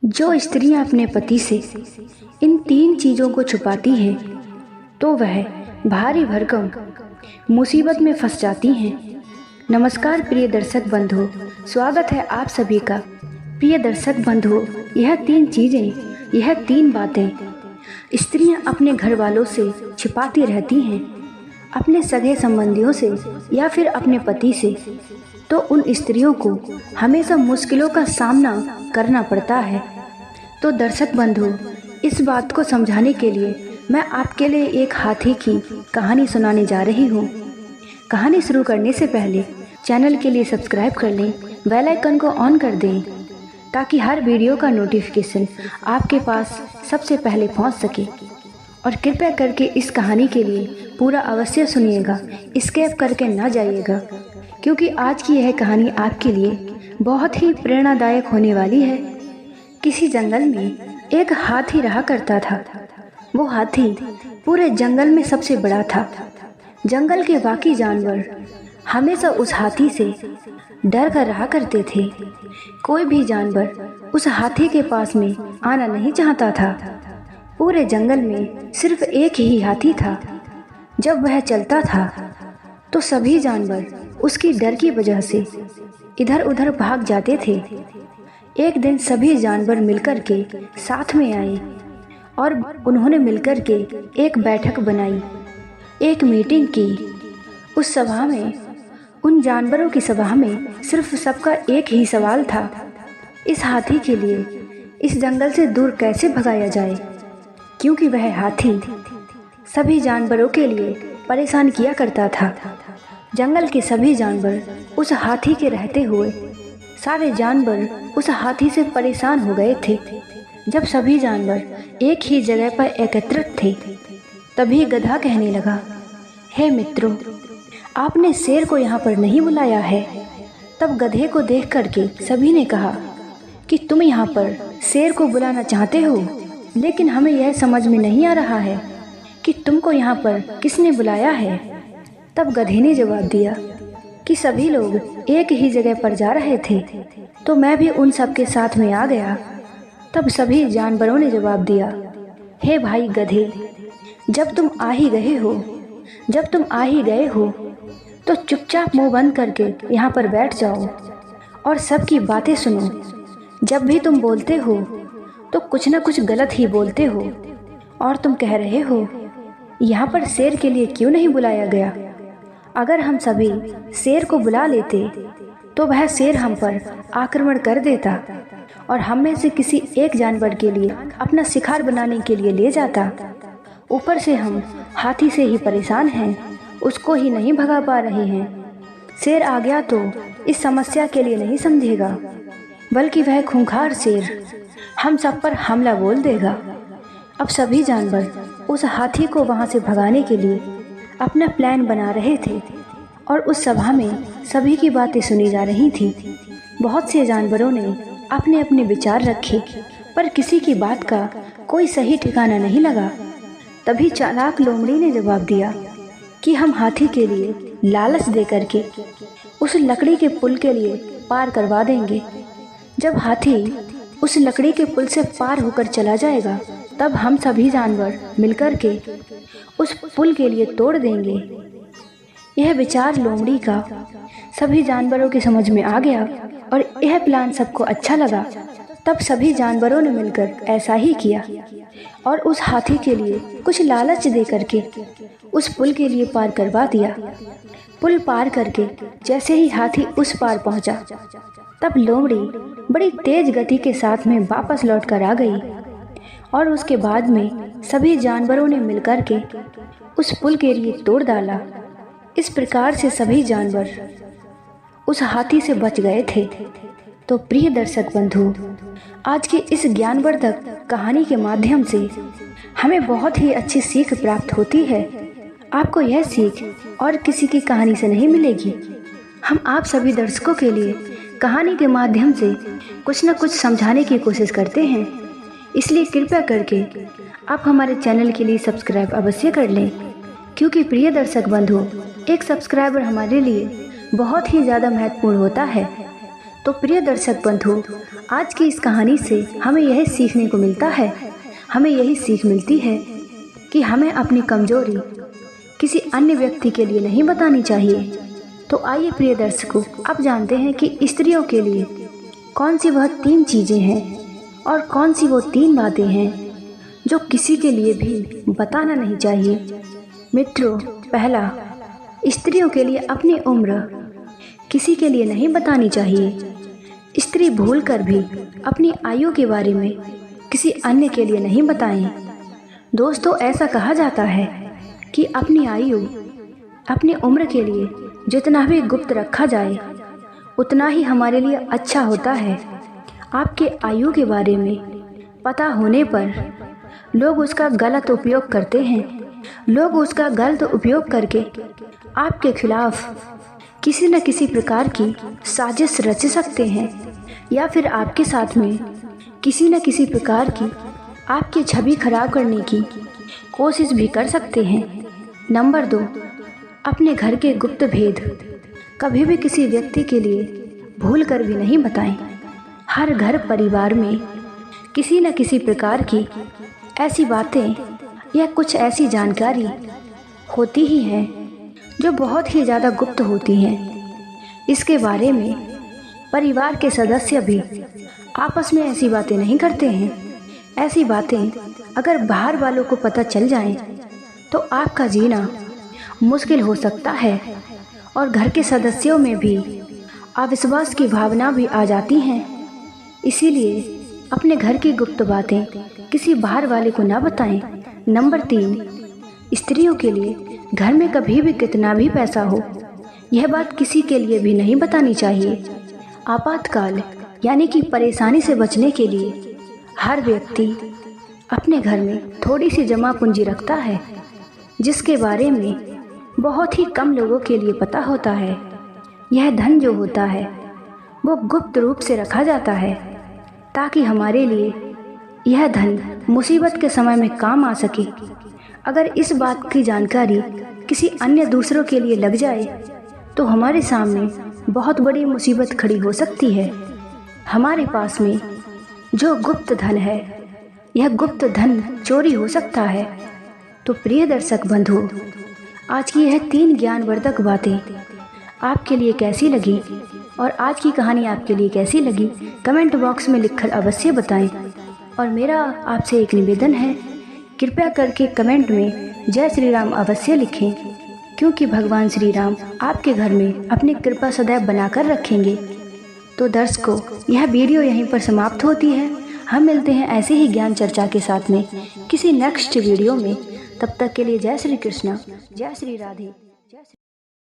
जो स्त्रियां अपने पति से इन तीन चीज़ों को छुपाती हैं तो वह भारी भरकम मुसीबत में फंस जाती हैं। नमस्कार प्रिय दर्शक बंधु, स्वागत है आप सभी का। प्रिय दर्शक बंधु, यह तीन चीज़ें, यह तीन बातें स्त्रियां अपने घर वालों से छिपाती रहती हैं, अपने सगे संबंधियों से या फिर अपने पति से। तो उन स्त्रियों को हमेशा मुश्किलों का सामना करना पड़ता है। तो दर्शक बंधु, इस बात को समझाने के लिए मैं आपके लिए एक हाथी की कहानी सुनाने जा रही हूँ। कहानी शुरू करने से पहले चैनल के लिए सब्सक्राइब कर लें, बेल आइकन को ऑन कर दें ताकि हर वीडियो का नोटिफिकेशन आपके पास सबसे पहले पहुँच सके। और कृपया करके इस कहानी के लिए पूरा अवश्य सुनिएगा, स्किप करके ना जाइएगा, क्योंकि आज की यह कहानी आपके लिए बहुत ही प्रेरणादायक होने वाली है। किसी जंगल में एक हाथी रहा करता था। वो हाथी पूरे जंगल में सबसे बड़ा था। जंगल के बाकी जानवर हमेशा उस हाथी से डर कर रहा करते थे। कोई भी जानवर उस हाथी के पास में आना नहीं चाहता था। पूरे जंगल में सिर्फ एक ही हाथी था। जब वह चलता था तो सभी जानवर उसकी डर की वजह से इधर उधर भाग जाते थे। एक दिन सभी जानवर मिलकर के साथ में आए और उन्होंने मिलकर के एक बैठक बनाई, एक मीटिंग की। उस सभा में, उन जानवरों की सभा में सिर्फ सबका एक ही सवाल था, इस हाथी के लिए इस जंगल से दूर कैसे भगाया जाए, क्योंकि वह हाथी सभी जानवरों के लिए परेशान किया करता था। जंगल के सभी जानवर उस हाथी के रहते हुए सारे जानवर उस हाथी से परेशान हो गए थे। जब सभी जानवर एक ही जगह पर एकत्रित थे, तभी गधा कहने लगा, हे मित्रों, आपने शेर को यहाँ पर नहीं बुलाया है। तब गधे को देख करके सभी ने कहा कि तुम यहाँ पर शेर को बुलाना चाहते हो, लेकिन हमें यह समझ में नहीं आ रहा है कि तुमको यहाँ पर किसने बुलाया है। तब गधे ने जवाब दिया कि सभी लोग एक ही जगह पर जा रहे थे, तो मैं भी उन सब के साथ में आ गया। तब सभी जानवरों ने जवाब दिया, हे भाई गधे, जब तुम आ ही गए हो तो चुपचाप मुंह बंद करके यहाँ पर बैठ जाओ और सबकी बातें सुनो। जब भी तुम बोलते हो तो कुछ न कुछ गलत ही बोलते हो, और तुम कह रहे हो यहाँ पर शेर के लिए क्यों नहीं बुलाया गया। अगर हम सभी शेर को बुला लेते तो वह शेर हम पर आक्रमण कर देता और हम में से किसी एक जानवर के लिए अपना शिकार बनाने के लिए ले जाता। ऊपर से हम हाथी से ही परेशान हैं, उसको ही नहीं भगा पा रहे हैं। शेर आ गया तो इस समस्या के लिए नहीं समझेगा, बल्कि वह खूंखार शेर हम सब पर हमला बोल देगा। अब सभी जानवर उस हाथी को वहाँ से भगाने के लिए अपना प्लान बना रहे थे और उस सभा में सभी की बातें सुनी जा रही थी। बहुत से जानवरों ने अपने अपने विचार रखे, पर किसी की बात का कोई सही ठिकाना नहीं लगा। तभी चालाक लोमड़ी ने जवाब दिया कि हम हाथी के लिए लालच दे करके उस लकड़ी के पुल के लिए पार करवा देंगे। जब हाथी उस लकड़ी के पुल से पार होकर चला जाएगा, तब हम सभी जानवर मिलकर के उस पुल के लिए तोड़ देंगे। यह विचार लोमड़ी का सभी जानवरों की समझ में आ गया और यह प्लान सबको अच्छा लगा। तब सभी जानवरों ने मिलकर ऐसा ही किया और उस हाथी के लिए कुछ लालच दे करके उस पुल के लिए पार करवा दिया। पुल पार करके जैसे ही हाथी उस पार पहुंचा, तब लोमड़ी बड़ी तेज गति के साथ में वापस लौट कर आ गई और उसके बाद में सभी जानवरों ने मिलकर के उस पुल के लिए तोड़ डाला। इस प्रकार से सभी जानवर उस हाथी से बच गए थे। तो प्रिय दर्शक बंधु, आज की इस ज्ञानवर्धक कहानी के माध्यम से हमें बहुत ही अच्छी सीख प्राप्त होती है। आपको यह सीख और किसी की कहानी से नहीं मिलेगी। हम आप सभी दर्शकों के लिए कहानी के माध्यम से कुछ न कुछ समझाने की कोशिश करते हैं, इसलिए कृपया करके आप हमारे चैनल के लिए सब्सक्राइब अवश्य कर लें, क्योंकि प्रिय दर्शक बंधु, एक सब्सक्राइबर हमारे लिए बहुत ही ज़्यादा महत्वपूर्ण होता है। तो प्रिय दर्शक बंधु, आज की इस कहानी से हमें यही सीखने को मिलता है, हमें यही सीख मिलती है कि हमें अपनी कमजोरी किसी अन्य व्यक्ति के लिए नहीं बतानी चाहिए। तो आइए प्रिय दर्शकों, अब जानते हैं कि स्त्रियों के लिए कौन सी वह 3 चीज़ें हैं और कौन सी वो 3 बातें हैं जो किसी के लिए भी बताना नहीं चाहिए। मित्रों, पहला, स्त्रियों के लिए अपनी उम्र किसी के लिए नहीं बतानी चाहिए। स्त्री भूलकर भी अपनी आयु के बारे में किसी अन्य के लिए नहीं बताएं। दोस्तों, ऐसा कहा जाता है कि अपनी आयु, अपनी उम्र के लिए जितना भी गुप्त रखा जाए उतना ही हमारे लिए अच्छा होता है। आपके आयु के बारे में पता होने पर लोग उसका गलत उपयोग करते हैं। लोग उसका गलत उपयोग करके आपके खिलाफ किसी न किसी प्रकार की साजिश रच सकते हैं या फिर आपके साथ में किसी न किसी प्रकार की आपकी छवि खराब करने की कोशिश भी कर सकते हैं। नंबर 2, अपने घर के गुप्त भेद कभी भी किसी व्यक्ति के लिए भूल कर भी नहीं बताएं। हर घर परिवार में किसी न किसी प्रकार की ऐसी बातें या कुछ ऐसी जानकारी होती ही हैं जो बहुत ही ज़्यादा गुप्त होती हैं। इसके बारे में परिवार के सदस्य भी आपस में ऐसी बातें नहीं करते हैं। ऐसी बातें अगर बाहर वालों को पता चल जाएं तो आपका जीना मुश्किल हो सकता है और घर के सदस्यों में भी अविश्वास की भावना भी आ जाती हैं। इसीलिए अपने घर की गुप्त बातें किसी बाहर वाले को ना बताएं। नंबर 3, स्त्रियों के लिए घर में कभी भी कितना भी पैसा हो, यह बात किसी के लिए भी नहीं बतानी चाहिए। आपातकाल यानी कि परेशानी से बचने के लिए हर व्यक्ति अपने घर में थोड़ी सी जमा पूंजी रखता है, जिसके बारे में बहुत ही कम लोगों के लिए पता होता है। यह धन जो होता है वो गुप्त रूप से रखा जाता है ताकि हमारे लिए यह धन मुसीबत के समय में काम आ सके। अगर इस बात की जानकारी किसी अन्य दूसरों के लिए लग जाए तो हमारे सामने बहुत बड़ी मुसीबत खड़ी हो सकती है। हमारे पास में जो गुप्त धन है, यह गुप्त धन चोरी हो सकता है। तो प्रिय दर्शक बंधु, आज की यह 3 ज्ञानवर्धक बातें आपके लिए कैसी लगी और आज की कहानी आपके लिए कैसी लगी, कमेंट बॉक्स में लिखकर अवश्य बताएं। और मेरा आपसे एक निवेदन है, कृपया करके कमेंट में जय श्री राम अवश्य लिखें, क्योंकि भगवान श्री राम आपके घर में अपनी कृपा सदैव बनाकर रखेंगे। तो दर्शकों, यह वीडियो यहीं पर समाप्त होती है। हम मिलते हैं ऐसे ही ज्ञान चर्चा के साथ में किसी नेक्स्ट वीडियो में। तब तक के लिए जय श्री कृष्ण, जय श्री राधे।